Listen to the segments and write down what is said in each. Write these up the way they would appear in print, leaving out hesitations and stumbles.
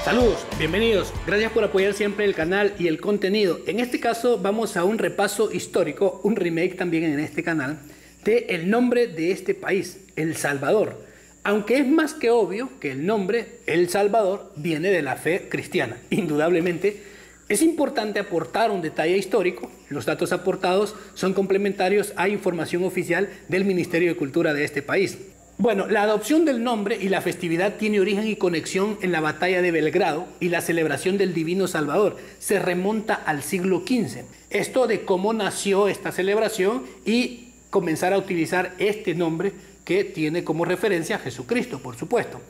Saludos, bienvenidos. Gracias por apoyar siempre el canal y el contenido. En este caso vamos a un repaso histórico, un remake también en este canal, de el nombre de este país, El Salvador. Aunque es más que obvio que el nombre El Salvador viene de la fe cristiana, indudablemente, es importante aportar un detalle histórico. Los datos aportados son complementarios a información oficial del Ministerio de Cultura de este país. Bueno, la adopción del nombre y la festividad tiene origen y conexión en la batalla de Belgrado y la celebración del Divino Salvador. Se remonta al siglo XV. Esto de cómo nació esta celebración y comenzar a utilizar este nombre que tiene como referencia a Jesucristo, por supuesto.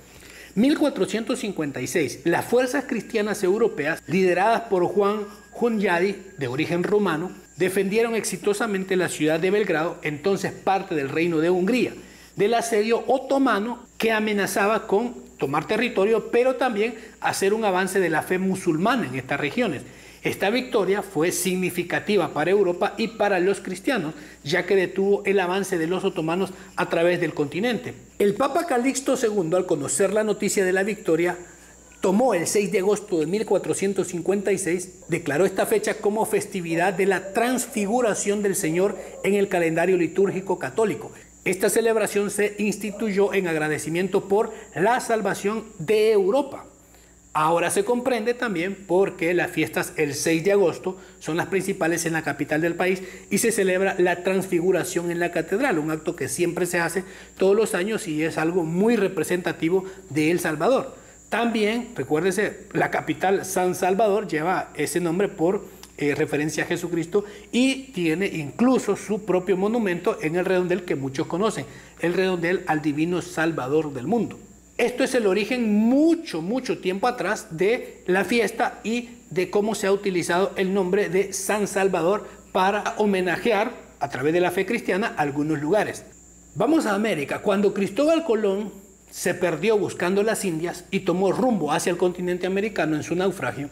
1456, las fuerzas cristianas europeas, lideradas por Juan Hunyadi, de origen romano, defendieron exitosamente la ciudad de Belgrado, entonces parte del Reino de Hungría, del asedio otomano que amenazaba con tomar territorio, pero también hacer un avance de la fe musulmana en estas regiones. Esta victoria fue significativa para Europa y para los cristianos, ya que detuvo el avance de los otomanos a través del continente. El Papa Calixto II, al conocer la noticia de la victoria, tomó el 6 de agosto de 1456, declaró esta fecha como festividad de la transfiguración del Señor en el calendario litúrgico católico. Esta celebración se instituyó en agradecimiento por la salvación de Europa. Ahora se comprende también por qué las fiestas el 6 de agosto son las principales en la capital del país y se celebra la transfiguración en la catedral, un acto que siempre se hace todos los años y es algo muy representativo de El Salvador. También, recuérdese, la capital San Salvador lleva ese nombre por referencia a Jesucristo y tiene incluso su propio monumento en el redondel que muchos conocen, el redondel al Divino Salvador del mundo. Esto es el origen mucho tiempo atrás de la fiesta y de cómo se ha utilizado el nombre de San Salvador para homenajear a través de la fe cristiana algunos lugares. Vamos a América. Cuando Cristóbal Colón se perdió buscando las Indias y tomó rumbo hacia el continente americano en su naufragio,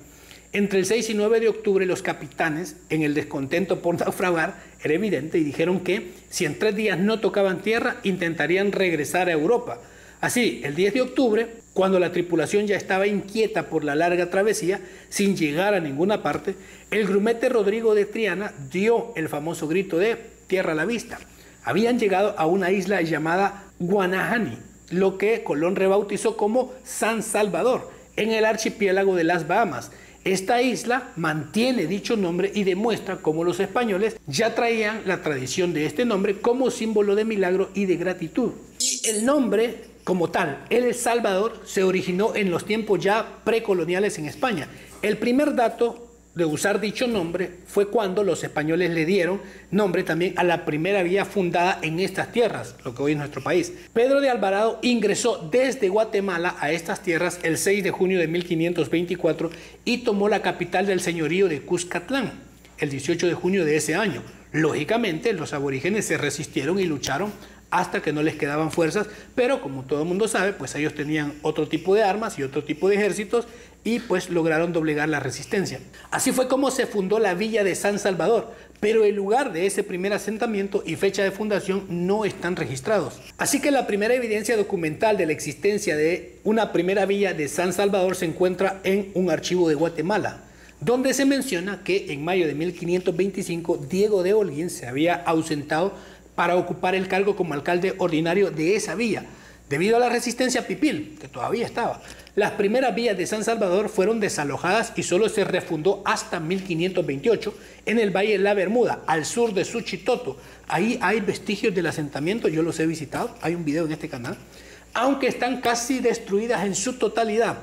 entre el 6 y 9 de octubre los capitanes, en el descontento por naufragar, era evidente, y dijeron que si en 3 días no tocaban tierra, intentarían regresar a Europa. Así, el 10 de octubre, cuando la tripulación ya estaba inquieta por la larga travesía, sin llegar a ninguna parte, el grumete Rodrigo de Triana dio el famoso grito de tierra a la vista. Habían llegado a una isla llamada Guanahani, lo que Colón rebautizó como San Salvador, en el archipiélago de las Bahamas. Esta isla mantiene dicho nombre y demuestra cómo los españoles ya traían la tradición de este nombre como símbolo de milagro y de gratitud. Y el nombre como tal, El Salvador, se originó en los tiempos ya precoloniales en España. El primer dato de usar dicho nombre fue cuando los españoles le dieron nombre también a la primera villa fundada en estas tierras, lo que hoy es nuestro país. Pedro de Alvarado ingresó desde Guatemala a estas tierras el 6 de junio de 1524 y tomó la capital del señorío de Cuscatlán el 18 de junio de ese año. Lógicamente, los aborígenes se resistieron y lucharon hasta que no les quedaban fuerzas, pero como todo el mundo sabe, pues ellos tenían otro tipo de armas y otro tipo de ejércitos y pues lograron doblegar la resistencia. Así fue como se fundó la villa de San Salvador, pero el lugar de ese primer asentamiento y fecha de fundación no están registrados. Así que la primera evidencia documental de la existencia de una primera villa de San Salvador se encuentra en un archivo de Guatemala, donde se menciona que en mayo de 1525 Diego de Holguín se había ausentado para ocupar el cargo como alcalde ordinario de esa villa, debido a la resistencia pipil, que todavía estaba. Las primeras villas de San Salvador fueron desalojadas y solo se refundó hasta 1528 en el Valle de la Bermuda, al sur de Suchitoto. Ahí hay vestigios del asentamiento, yo los he visitado, hay un video en este canal, aunque están casi destruidas en su totalidad.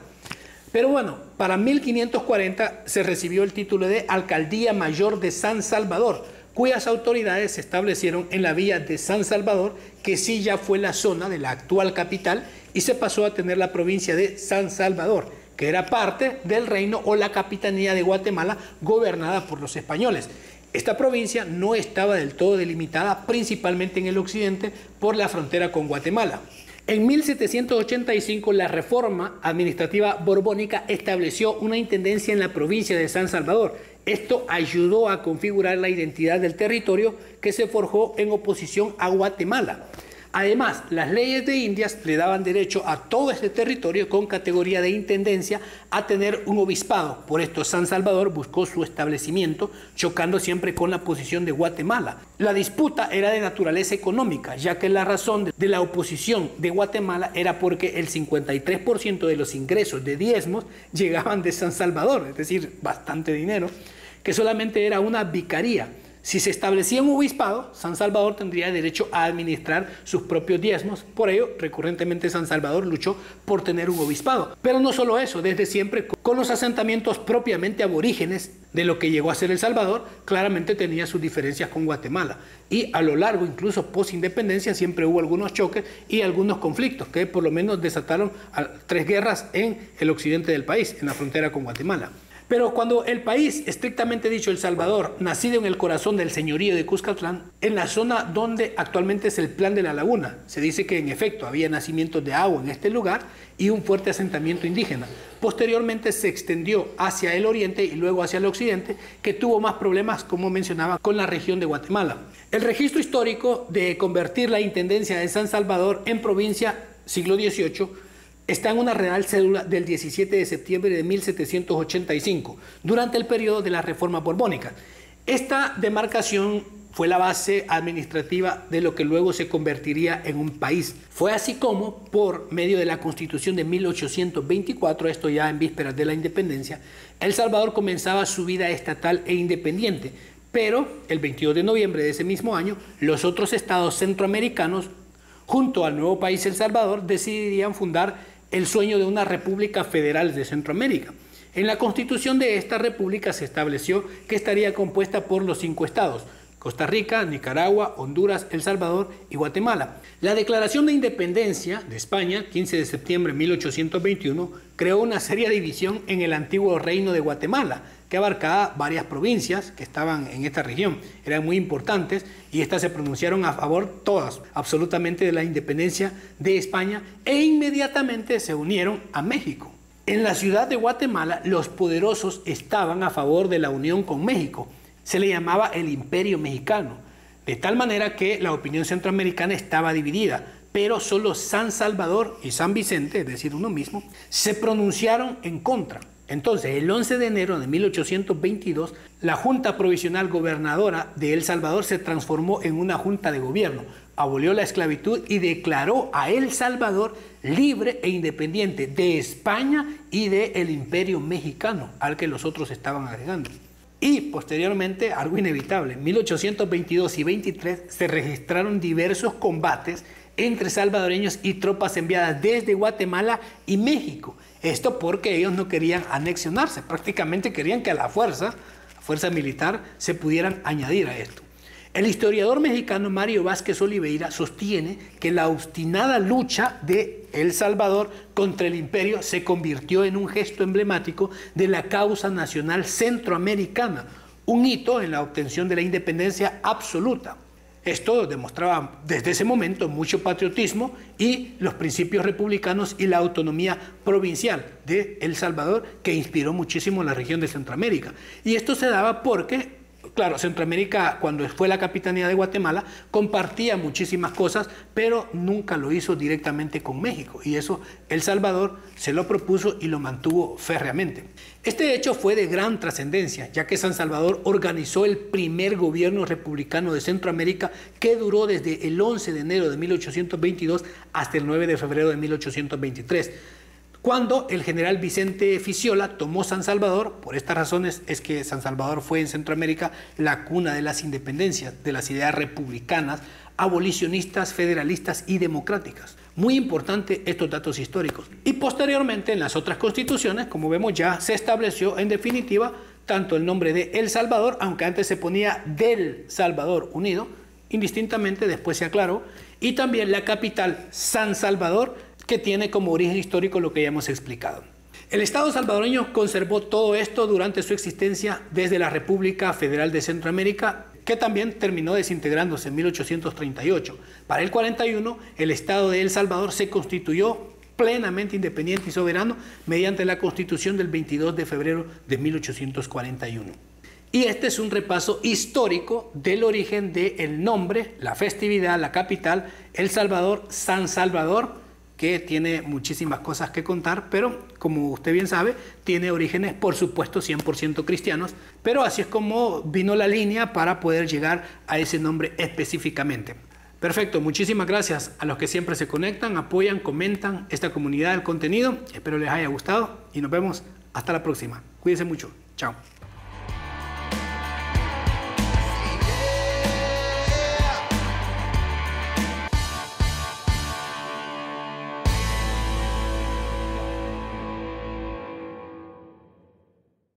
Pero bueno, para 1540 se recibió el título de Alcaldía Mayor de San Salvador, cuyas autoridades se establecieron en la villa de San Salvador, que sí ya fue la zona de la actual capital, y se pasó a tener la provincia de San Salvador, que era parte del reino o la capitanía de Guatemala gobernada por los españoles. Esta provincia no estaba del todo delimitada, principalmente en el occidente, por la frontera con Guatemala. En 1785, la reforma administrativa borbónica estableció una intendencia en la provincia de San Salvador. Esto ayudó a configurar la identidad del territorio que se forjó en oposición a Guatemala. Además, las leyes de Indias le daban derecho a todo este territorio con categoría de intendencia a tener un obispado. Por esto San Salvador buscó su establecimiento, chocando siempre con la posición de Guatemala. La disputa era de naturaleza económica, ya que la razón de la oposición de Guatemala era porque el 53% de los ingresos de diezmos llegaban de San Salvador, es decir, bastante dinero, que solamente era una vicaría. Si se establecía un obispado, San Salvador tendría derecho a administrar sus propios diezmos. Por ello, recurrentemente San Salvador luchó por tener un obispado. Pero no solo eso, desde siempre con los asentamientos propiamente aborígenes de lo que llegó a ser El Salvador, claramente tenía sus diferencias con Guatemala. Y a lo largo, incluso post-independencia, siempre hubo algunos choques y algunos conflictos que por lo menos desataron 3 guerras en el occidente del país, en la frontera con Guatemala. Pero cuando el país, estrictamente dicho El Salvador, nacido en el corazón del señorío de Cuscatlán, en la zona donde actualmente es el Plan de la Laguna, se dice que en efecto había nacimientos de agua en este lugar y un fuerte asentamiento indígena. Posteriormente se extendió hacia el oriente y luego hacia el occidente, que tuvo más problemas, como mencionaba, con la región de Guatemala. El registro histórico de convertir la intendencia de San Salvador en provincia siglo XVIII está en una real cédula del 17 de septiembre de 1785, durante el periodo de la Reforma Borbónica. Esta demarcación fue la base administrativa de lo que luego se convertiría en un país. Fue así como, por medio de la Constitución de 1824, esto ya en vísperas de la independencia, El Salvador comenzaba su vida estatal e independiente, pero el 22 de noviembre de ese mismo año, los otros estados centroamericanos, junto al nuevo país El Salvador, decidirían fundar el sueño de una república federal de Centroamérica. En la constitución de esta república se estableció que estaría compuesta por los 5 estados: Costa Rica, Nicaragua, Honduras, El Salvador y Guatemala. La Declaración de Independencia de España, 15 de septiembre de 1821, creó una seria división en el antiguo reino de Guatemala, que abarcaba varias provincias que estaban en esta región. Eran muy importantes y estas se pronunciaron a favor, todas, absolutamente, de la independencia de España, e inmediatamente se unieron a México. En la ciudad de Guatemala, los poderosos estaban a favor de la unión con México. Se le llamaba el Imperio Mexicano, de tal manera que la opinión centroamericana estaba dividida, pero solo San Salvador y San Vicente, es decir, uno mismo, se pronunciaron en contra. Entonces, el 11 de enero de 1822, la Junta Provisional Gobernadora de El Salvador se transformó en una junta de gobierno, abolió la esclavitud y declaró a El Salvador libre e independiente de España y del Imperio Mexicano, al que los otros estaban agregando. Y posteriormente, algo inevitable, en 1822 y 23 se registraron diversos combates entre salvadoreños y tropas enviadas desde Guatemala y México. Esto porque ellos no querían anexionarse, prácticamente querían que a la fuerza militar, se pudieran añadir a esto. El historiador mexicano Mario Vázquez Oliveira sostiene que la obstinada lucha de El Salvador contra el imperio se convirtió en un gesto emblemático de la causa nacional centroamericana, un hito en la obtención de la independencia absoluta. Esto demostraba desde ese momento mucho patriotismo y los principios republicanos y la autonomía provincial de El Salvador, que inspiró muchísimo la región de Centroamérica. Y esto se daba porque, claro, Centroamérica, cuando fue la capitanía de Guatemala, compartía muchísimas cosas, pero nunca lo hizo directamente con México. Y eso El Salvador se lo propuso y lo mantuvo férreamente. Este hecho fue de gran trascendencia, ya que San Salvador organizó el primer gobierno republicano de Centroamérica, que duró desde el 11 de enero de 1822 hasta el 9 de febrero de 1823. Cuando el general Vicente Ficiola tomó San Salvador, por estas razones es que San Salvador fue en Centroamérica la cuna de las independencias, de las ideas republicanas, abolicionistas, federalistas y democráticas. Muy importante estos datos históricos. Y posteriormente en las otras constituciones, como vemos, ya se estableció en definitiva tanto el nombre de El Salvador, aunque antes se ponía del Salvador Unido, indistintamente después se aclaró, y también la capital San Salvador, que tiene como origen histórico lo que ya hemos explicado. El Estado salvadoreño conservó todo esto durante su existencia desde la República Federal de Centroamérica, que también terminó desintegrándose en 1838. Para el 41, el Estado de El Salvador se constituyó plenamente independiente y soberano mediante la Constitución del 22 de febrero de 1841. Y este es un repaso histórico del origen del nombre, la festividad, la capital, El Salvador, San Salvador, que tiene muchísimas cosas que contar, pero como usted bien sabe, tiene orígenes, por supuesto, 100% cristianos, pero así es como vino la línea para poder llegar a ese nombre específicamente. Perfecto, muchísimas gracias a los que siempre se conectan, apoyan, comentan esta comunidad del contenido. Espero les haya gustado y nos vemos hasta la próxima. Cuídense mucho. Chao.